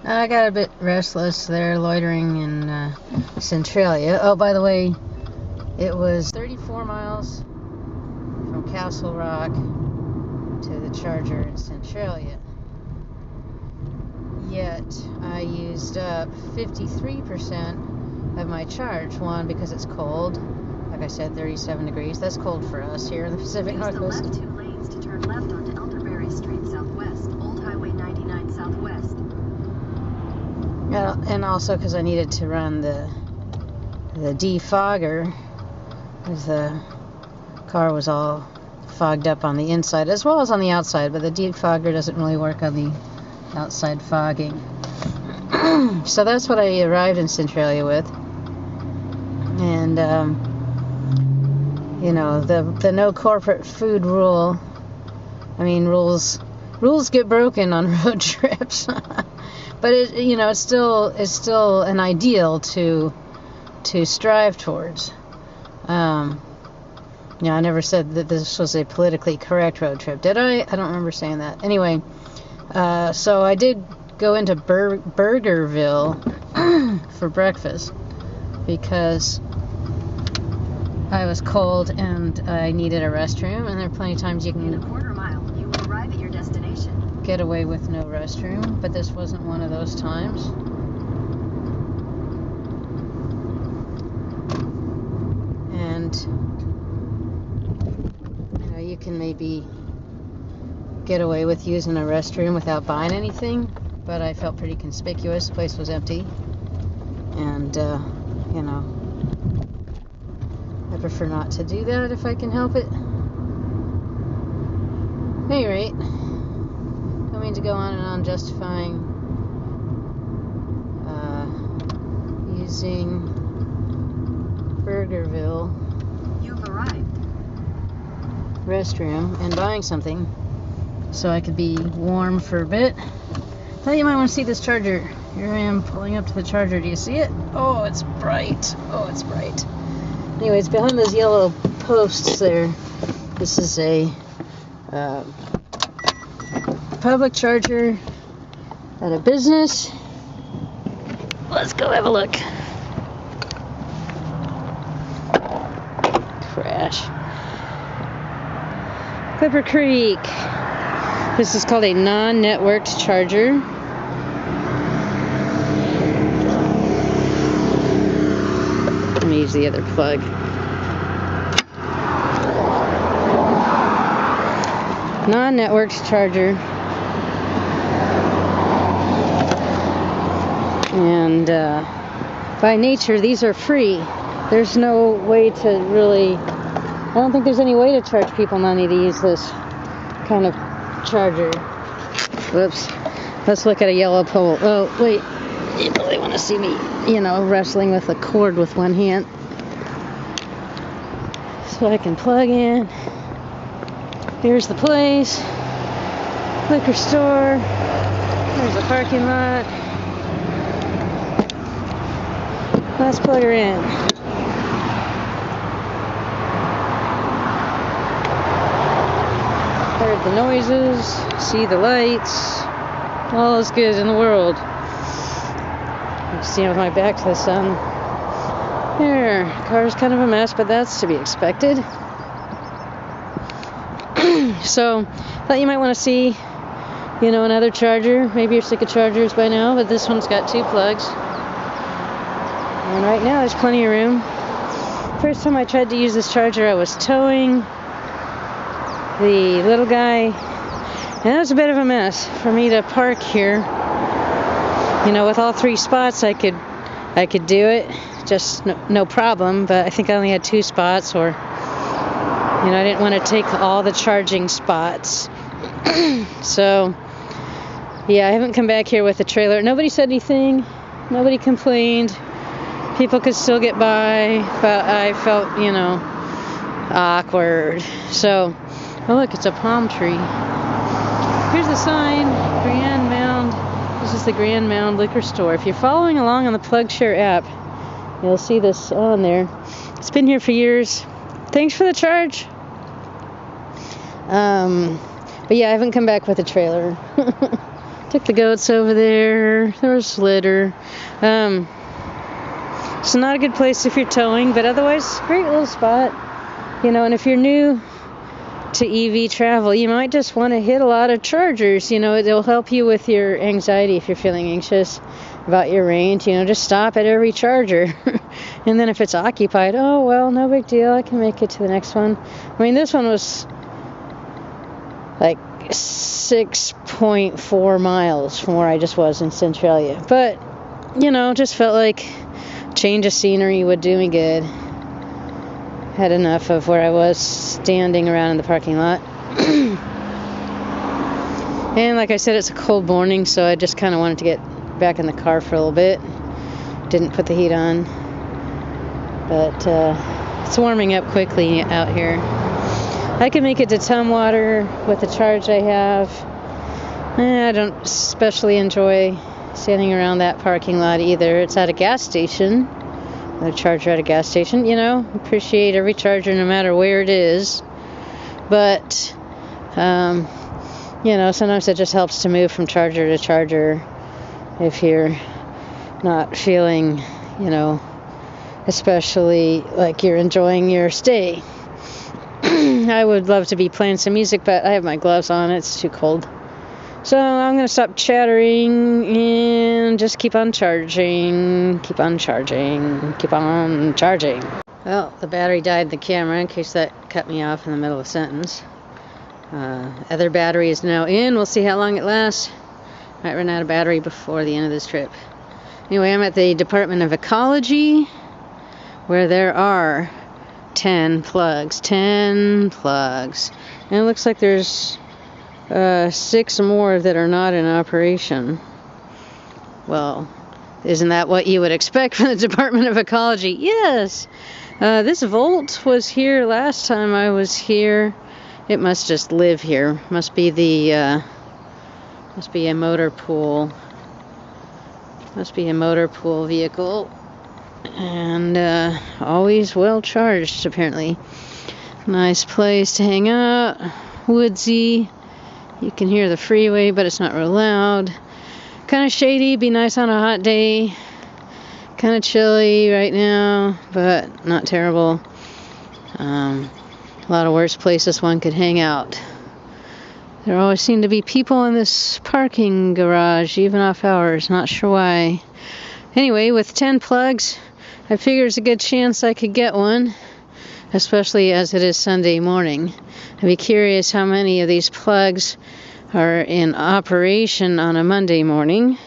I got a bit restless there, loitering in Centralia. Oh, by the way, it was 34 miles from Castle Rock to the charger in Centralia. Yet, I used up 53% of my charge. One, because it's cold. Like I said, 37 degrees. That's cold for us here in the Pacific Northwest. Use the left 2 lanes to turn left onto Elderberry Street Southwest, Old Highway 99 Southwest. Yeah, and also because I needed to run the defogger, because the car was all fogged up on the inside as well as on the outside, but the defogger doesn't really work on the outside fogging. So that's what I arrived in Centralia with. And you know, the no corporate food rule. I mean, rules get broken on road trips. But it, you know, it's still an ideal to strive towards. Yeah, I never said that this was a politically correct road trip, did I? I don't remember saying that. Anyway, so I did go into Burgerville for breakfast because I was cold and I needed a restroom, and there are plenty of times you can... In a quarter mile, you will arrive at your destination. Get away with no restroom, but this wasn't one of those times. And you know, you can maybe get away with using a restroom without buying anything, but I felt pretty conspicuous. The place was empty, and you know, I prefer not to do that if I can help it. At any rate, I mean to go on and on justifying using Burgerville You've arrived. restroom and buying something so I could be warm for a bit. Thought you might want to see this charger. Here I am pulling up to the charger. Do you see it? Oh, it's bright. Oh, it's bright. Anyways, behind those yellow posts there, this is a public charger at a business. Let's go have a look. Crash. Clipper Creek. This is called a non-networked charger. Let me use the other plug. Non-networked charger. And by nature, these are free. There's no way to really... I don't think there's any way to charge people money to use this kind of charger. Whoops. Let's look at a yellow pole. Oh, wait. You really want to see me, you know, wrestling with a cord with one hand. So I can plug in. Here's the place. Liquor store. There's the parking lot. Let's plug her in. Heard the noises, see the lights, all is good in the world. I'm standing with my back to the sun. There, car's kind of a mess, but that's to be expected. So, thought you might want to see, you know, another charger. Maybe you're sick of chargers by now, but this one's got 2 plugs. And right now there's plenty of room. First time I tried to use this charger, I was towing the little guy, and that was a bit of a mess for me to park here. You know, with all 3 spots I could do it, just no problem, but I think I only had 2 spots, or you know, I didn't want to take all the charging spots. So yeah, I haven't come back here with a trailer. Nobody said anything, nobody complained. People could still get by, but I felt, you know, awkward. So, oh look, it's a palm tree. Here's the sign, Grand Mound. This is the Grand Mound Liquor Store. If you're following along on the PlugShare app, you'll see this on there. It's been here for years. Thanks for the charge. But yeah, I haven't come back with a trailer. Took the goats over there. There was litter. It's not a good place if you're towing, but otherwise, great little spot. You know, and if you're new to EV travel, you might just want to hit a lot of chargers. You know, it'll help you with your anxiety if you're feeling anxious about your range. You know, just stop at every charger. And then if it's occupied, oh, well, no big deal. I can make it to the next one. I mean, this one was like 6.4 miles from where I just was in Centralia. But, you know, just felt like change of scenery would do me good. Had enough of where I was standing around in the parking lot. And like I said, it's a cold morning, so I just kind of wanted to get back in the car for a little bit. Didn't put the heat on. But it's warming up quickly out here. I can make it to Tumwater with the charge I have. I don't especially enjoy standing around that parking lot either. It's at a gas station. A charger at a gas station, you know. Appreciate every charger no matter where it is. But, you know, sometimes it just helps to move from charger to charger if you're not feeling, you know, especially like you're enjoying your stay. I would love to be playing some music, but I have my gloves on. It's too cold. So I'm going to stop chattering and just keep on charging. Keep on charging. Keep on charging. Well, the battery died in the camera in case that cut me off in the middle of a sentence. Other battery is now in. We'll see how long it lasts. Might run out of battery before the end of this trip. Anyway, I'm at the Department of Ecology, where there are 10 plugs. 10 plugs. And it looks like there's 6 more that are not in operation. Well, isn't that what you would expect from the Department of Ecology? Yes! This Volt was here last time I was here. It must just live here. Must be the, must be a motor pool. Must be a motor pool vehicle. And, always well charged, apparently. Nice place to hang out. Woodsy. You can hear the freeway, but it's not real loud. Kind of shady, be nice on a hot day. Kind of chilly right now, but not terrible. A lot of worse places one could hang out. There always seem to be people in this parking garage, even off hours. Not sure why. Anyway, with 10 plugs, I figure there's a good chance I could get one, especially as it is Sunday morning. I'd be curious how many of these plugs are in operation on a Monday morning,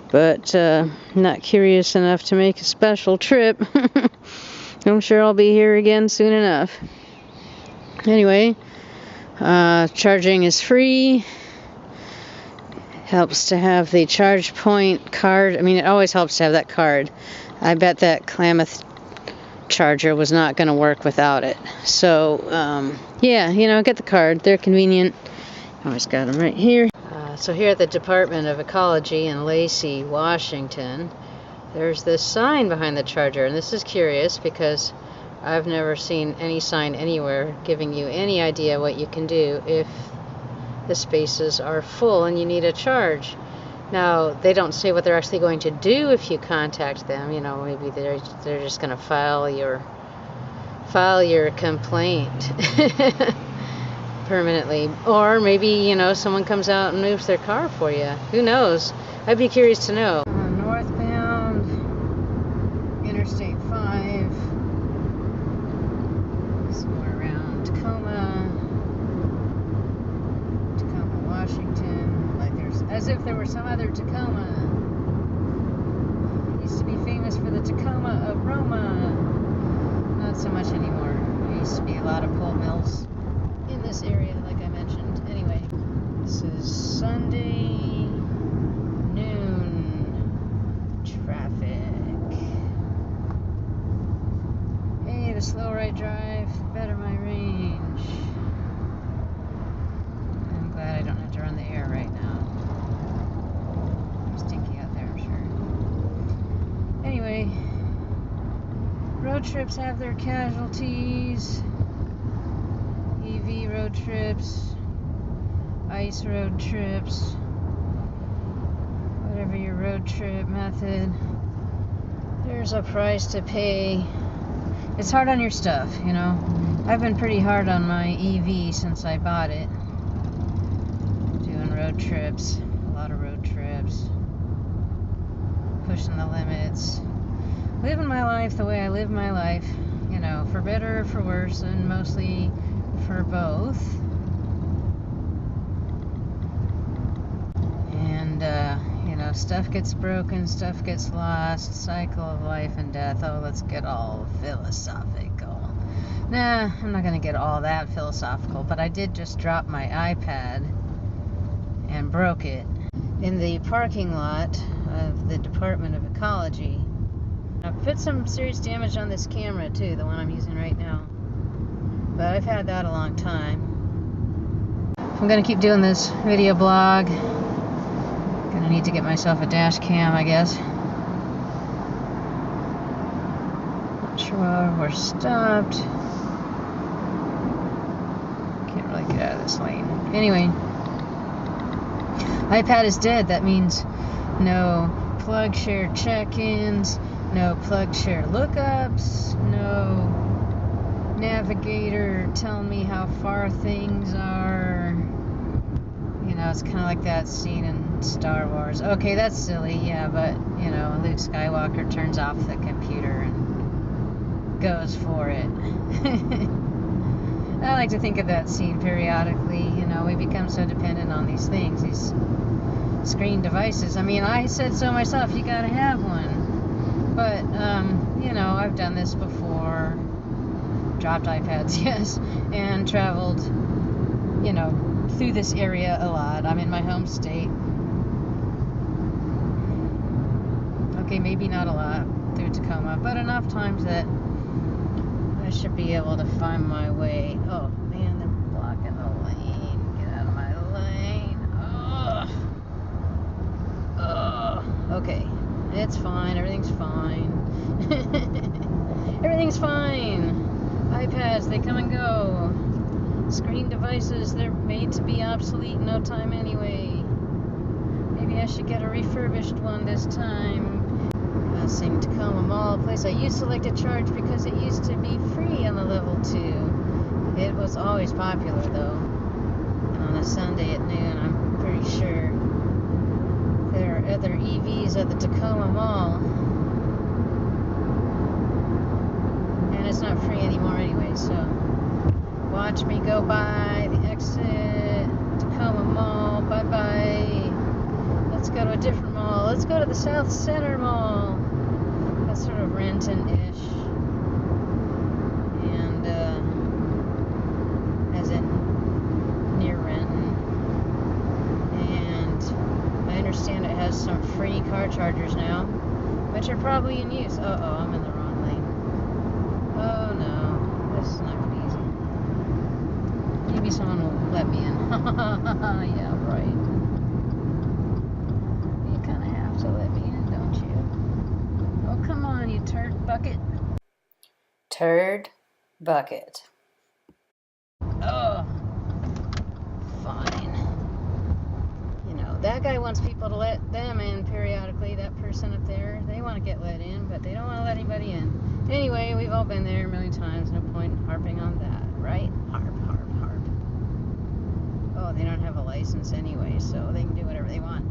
but not curious enough to make a special trip. I'm sure I'll be here again soon enough. Anyway, charging is free. Helps to have the charge point card. I mean, it always helps to have that card. I bet that Klamath charger was not going to work without it. So, yeah, you know, get the card. They're convenient. Always got them right here. So here at the Department of Ecology in Lacey, Washington, there's this sign behind the charger. And this is curious because I've never seen any sign anywhere giving you any idea what you can do if the spaces are full and you need a charge. Now, they don't say what they're actually going to do if you contact them. You know, maybe they're just going to file your complaint permanently, or maybe, you know, someone comes out and moves their car for you. Who knows? I'd be curious to know. Northbound Interstate 5, somewhere around Tacoma, Washington. Like there's, as if there were some other Tacoma. Used to be famous for the Tacoma aroma. Not so much anymore. There used to be a lot of pulp mills in this area, like I mentioned. Anyway, this is Sunday noon traffic. Hey, the slow right drive, better my range. I'm glad I don't have to run the air right now. It's stinky out there, I'm sure. Anyway, road trips have their casualties. EV road trips, ICE road trips. whatever your road trip method, there's a price to pay. It's hard on your stuff, you know. I've been pretty hard on my EV since I bought it. Doing road trips, a lot of road trips, pushing the limits, living my life the way I live my life, you know, for better or for worse, and mostly for both. And, you know, stuff gets broken, stuff gets lost, cycle of life and death. Oh, let's get all philosophical. Nah, I'm not going to get all that philosophical, but I did just drop my iPad and broke it in the parking lot of the Department of Ecology. I put some serious damage on this camera too, the one I'm using right now. But I've had that a long time. I'm going to keep doing this video blog. Gonna need to get myself a dash cam, I guess. Not sure where we're stopped. Can't really get out of this lane. Anyway, iPad is dead. That means no plug share check-ins, no plug share lookups, no navigator telling me how far things are. You know, it's kind of like that scene in Star Wars. Okay, that's silly, yeah, but, you know, Luke Skywalker turns off the computer and goes for it. I like to think of that scene periodically. You know, we become so dependent on these things, these screen devices. I mean, I said so myself, you gotta have one. But, you know, I've done this before. Dropped iPads, yes, and traveled, you know, through this area a lot. I'm in my home state. Okay, maybe not a lot through Tacoma, but enough times that I should be able to find my way. Oh man, they're blocking the lane. Get out of my lane. Ugh. Okay, it's fine. Everything's fine. Everything's fine. iPads, they come and go. Screen devices, they're made to be obsolete in no time anyway. Maybe I should get a refurbished one this time. Same Tacoma Mall, a place I used to like to charge because it used to be free on the level 2. It was always popular though. And on a Sunday at noon, I'm pretty sure there are other EVs at the Tacoma Mall. And it's not free anymore anyway, so watch me go by the exit, Tacoma Mall, bye-bye. Let's go to a different mall. Let's go to the South Center Mall. That's sort of Renton-ish. And, as in near Renton. And I understand it has some free car chargers now, which are probably in use. Uh-oh, I'm in the wrong lane. Oh no, this is not going to be easy. Maybe someone will let me in. Yeah, right. You kind of have to let me in, don't you? Oh, come on, you turd bucket. Turd bucket. Oh, fine. You know, that guy wants people to let them in periodically. That person up there, they want to get let in, but they don't want to let anybody in. Anyway, we've all been there a million times. No point in harping on that, right? Harp. Oh, they don't have a license anyway, so they can do whatever they want.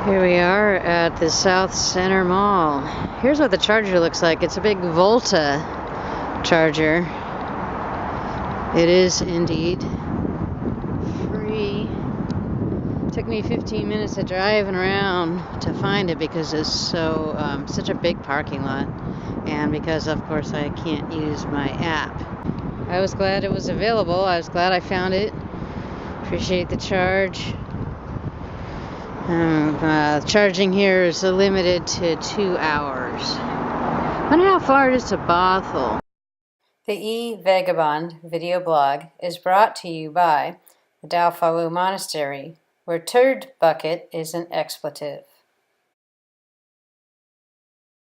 Here we are at the South Center Mall. Here's what the charger looks like. It's a big Volta charger. It is indeed free. It took me 15 minutes of driving around to find it because it's so such a big parking lot, and because of course I can't use my app. I was glad it was available. I was glad I found it. Appreciate the charge. Charging here is limited to 2 hours. I wonder how far it is to Bothell. The EVagabond video blog is brought to you by the Dao Fawu Monastery, where turd bucket is an expletive.